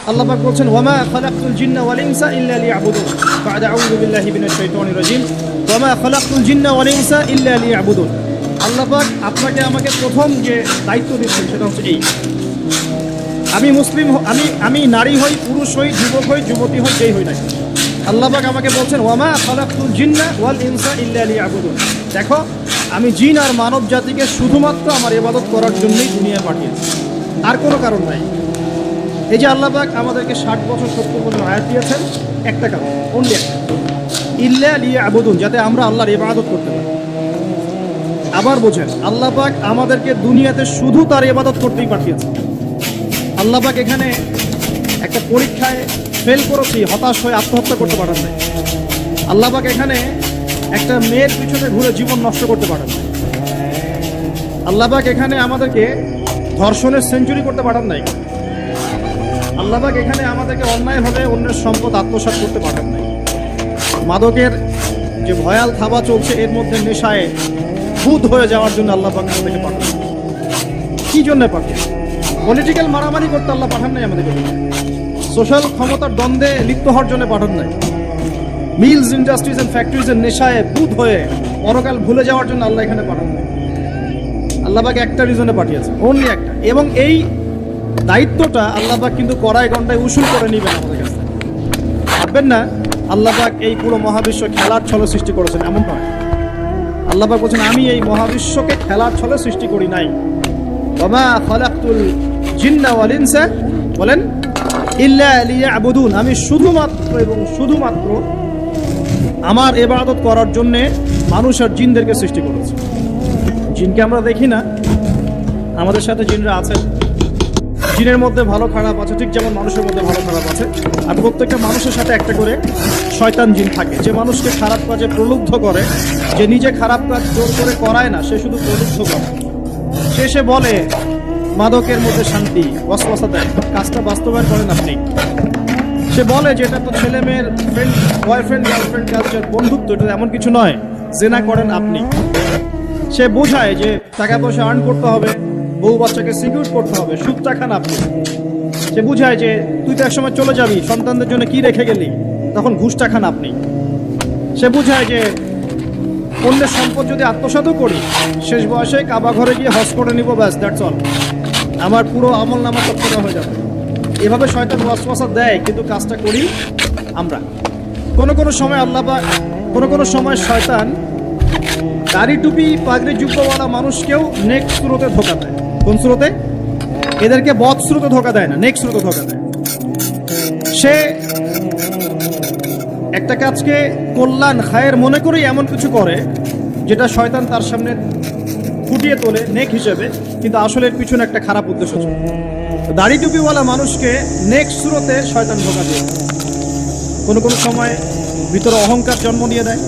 আল্লাহ পাক বলছেন ওয়ামা খালাকতুল জিন্না ওয়াল ইনসা ইল্লা লিয়াবুদুন বা'দা আউযু বিল্লাহি মিনাশ শাইতানির রাজিম ওয়ামা খালাকতুল জিন্না ওয়াল ইনসা ইল্লা লিয়াবুদুন। আল্লাহ পাক আপনাকে আমাকে প্রথম যে দায়িত্ব দিচ্ছেন সেটা হচ্ছে এই, আমি মুসলিম আমি নারী হই, পুরুষ হই, যুবক হই, যুবতী হই, যেই হই না, আল্লাহ পাক আমাকে বলছেন ওয়ামা খালাকতুল জিন্না ওয়াল ইনসা ইল্লা লিয়াবুদুন। দেখো, আমি জিন আর মানব জাতিকে শুধুমাত্র আমার ইবাদত করার জন্যই দুনিয়ায় পাঠিয়েছি, আর কোনো কারণ নাই। এই যে আল্লাহ পাক আমাদেরকে 60 বছর 70 বছর হায়াত দিয়েছেন, একটা কারণ, অনলি একটা, ইল্লা লিয়াবুদুন, যাতে আমরা আল্লাহর ইবাদত করতে পারি। আবার বোঝেন, আল্লাহ পাক আমাদেরকে দুনিয়াতে শুধু তার ইবাদত করতেই পাঠিয়েছেন। আল্লাহ পাক এখানে একটা পরীক্ষায় ফেল করেছি, হতাশ হয়ে আত্মহত্যা করতে পারেন নাই। আল্লাহ পাক এখানে একটা মেয়ের পিছনে ঘুরে জীবন নষ্ট করতে পারেন নাই। আল্লাহ পাক এখানে আমাদেরকে ধর্ষণের সেঞ্চুরি করতে পারেন নাই। আল্লাহ পাক এখানে আমাদেরকে অন্যায়ভাবে অন্যের সম্পদ আত্মসাৎ করতে পারেন নাই। মাদকের যে ভয়াল থাবা চলছে, এর মধ্যে নেশায় ভূত হয়ে যাওয়ার জন্য আল্লাহ পাক আমাদেরকে পাঠান। কি জন্য পাঠান? পলিটিক্যাল মারামারি করতে আল্লাহ পাঠান নাই আমাদেরকে। সোশ্যাল ক্ষমতার দ্বন্দ্বে লিপ্ত হওয়ার জন্য পাঠান নাই। মিলস, ইন্ডাস্ট্রিজ এন্ড ফ্যাক্টরিজের নেশায় ভূত হয়ে পরকাল ভুলে যাওয়ার জন্য আল্লাহ এখানে পাঠান নাই। আল্লাহ পাক একটা রিজনে পাঠিয়েছে, অনলি একটা। এবং এই দায়িত্বটা আল্লাহ পাক কিন্তু কড়াই গন্ডায় উসুল করে নেবেন আমাদের কাছে। ভাববেন না আল্লাহ পাক এই পুরো মহাবিশ্ব খেলার ছলে সৃষ্টি করেছেন, এমন নয়। আল্লাহ পাক বলছেন আমি এই মহাবিশ্বকে খেলার ছলে সৃষ্টি করি নাই। ওয়ামা খালাকতুল জিন্না ওয়াল ইনসা, বলেন, ইল্লা লিয়াবুদুন, আমি শুধুমাত্র এবং শুধুমাত্র আমার ইবাদত করার জন্য মানুষ আর জিনদেরকে সৃষ্টি করেছি। জিনকে আমরা দেখি না, আমাদের সাথে জিনরা আছে। জিনের মধ্যে ভালো খারাপ আছে, ঠিক যেমন মানুষের মধ্যে ভালো খারাপ আছে। আর প্রত্যেকটা মানুষের সাথে একটা করে শয়তান জিন থাকে, যে মানুষকে খারাপ কাজে প্রলুব্ধ করে, যে নিজে খারাপ কাজ জোর করে করায় না, সে শুধু প্রলুব্ধ করে। সে বলে মাদকের মধ্যে শান্তি, ওয়াসওয়াসা দেয়, কাজটা বাস্তবায়ন করেন আপনি। সে বলে যে এটা তো ছেলে মেয়ের ফ্রেন্ড, বয়ফ্রেন্ড গার্লফ্রেন্ড কালচার, বন্ধুত্ব, এটা এমন কিছু নয়, জেনা করেন আপনি। সে বোঝায় যে টাকা পয়সা আর্ন করতে হবে, বউ বাচ্চাকে সিকিউর করতে হবে, সুদটা খান আপনি। সে বুঝায় যে তুই তো একসময় চলে যাবি, সন্তানদের জন্য কি রেখে গেলি, তখন ঘুষটা খান আপনি। সে বুঝায় যে অন্যের সম্পদ যদি আত্মসাৎও করি, শেষ বয়সে কাবা ঘরে গিয়ে হজ করে নিব, ব্যাস, দ্যাটস অল, আমার পুরো আমল নামা তৎপর হয়ে যাবে। এভাবে শয়তান ওয়াসওয়াসা দেয়, কিন্তু কাজটা করি আমরা। কোনো সময় আল্লাহ বা কোনো সময় শয়তান দাড়ি টুপি পাগড়ি যুব্বওয়ালা মানুষকেও নেক স্রোতে ধোকা দেয়। কোন স্রোতে? এদেরকে বদ স্রোতে ধোকা দেয় না, নেক স্রোতে ধোকা দেয়। সে একটা কাজকে কল্যাণ খায়ের মনে করেই এমন কিছু করে যেটা শয়তান তার সামনে ফুটিয়ে তোলে নেক হিসেবে, কিন্তু আসলে এর পিছনে একটা খারাপ উদ্দেশ্য ছিল। দাড়ি টুপিওয়ালা মানুষকে নেক স্রোতে শয়তান ধোকা দিয়ে কোনো সময় ভিতরে অহংকার জন্ম নিয়ে দেয়,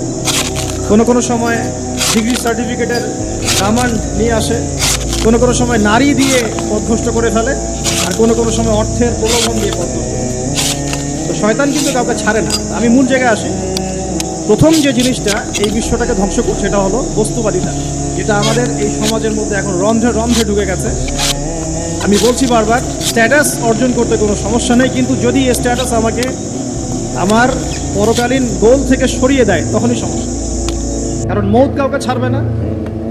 কোনো সময় ডিগ্রি সার্টিফিকেটের কামান্ড নিয়ে আসে, কোনো সময় নারী দিয়ে পথভ্রষ্ট করে ফেলে, আর কোনো সময় অর্থের প্রলোভন দিয়ে পথভ্রষ্ট। তো শয়তান কিন্তু কাউকে ছাড়ে না। আমি মূল জায়গায় আসি। প্রথম যে জিনিসটা এই বিশ্বটাকে ধ্বংস করছে, সেটা হলো বস্তুবাদিতা, যেটা আমাদের এই সমাজের মধ্যে এখন রন্ধ্রে রন্ধ্রে ঢুকে গেছে। আমি বলছি বারবার, স্ট্যাটাস অর্জন করতে কোনো সমস্যা নেই, কিন্তু যদি এই স্ট্যাটাস আমাকে আমার পরকালীন গোল থেকে সরিয়ে দেয়, তখনই সমস্যা। কারণ মৌত কাউকে ছাড়বে না,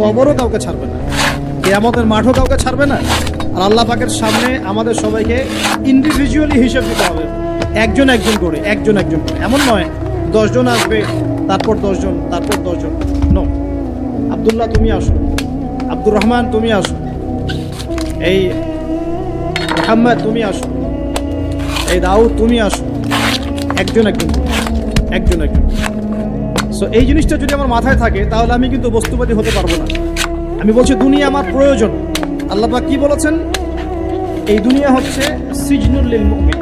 কবরও কাউকে ছাড়বে না, কিয়ামতের মাঠও কাউকে ছাড়বে না। আর আল্লাহ পাকের সামনে আমাদের সবাইকে ইন্ডিভিজুয়ালি হিসেব দিতে হবে, একজন একজন করে। এমন নয় 10 জন আসবে, তারপর 10 জন, তারপর 10 জন। নো, আব্দুল্লাহ তুমি আসো, আব্দুর রহমান তুমি আসো, এই মোহাম্মদ তুমি আসো, এই দাউদ তুমি আসো, একজন। সো এই জিনিসটা যদি আমার মাথায় থাকে, তাহলে আমি কিন্তু বস্তুবাদী হতে পারবো না। আমি বলছি দুনিয়া আমার প্রয়োজন। আল্লাহ পাক কি বলেছেন? এই দুনিয়া হচ্ছে সিজনুল লিল মুমিন,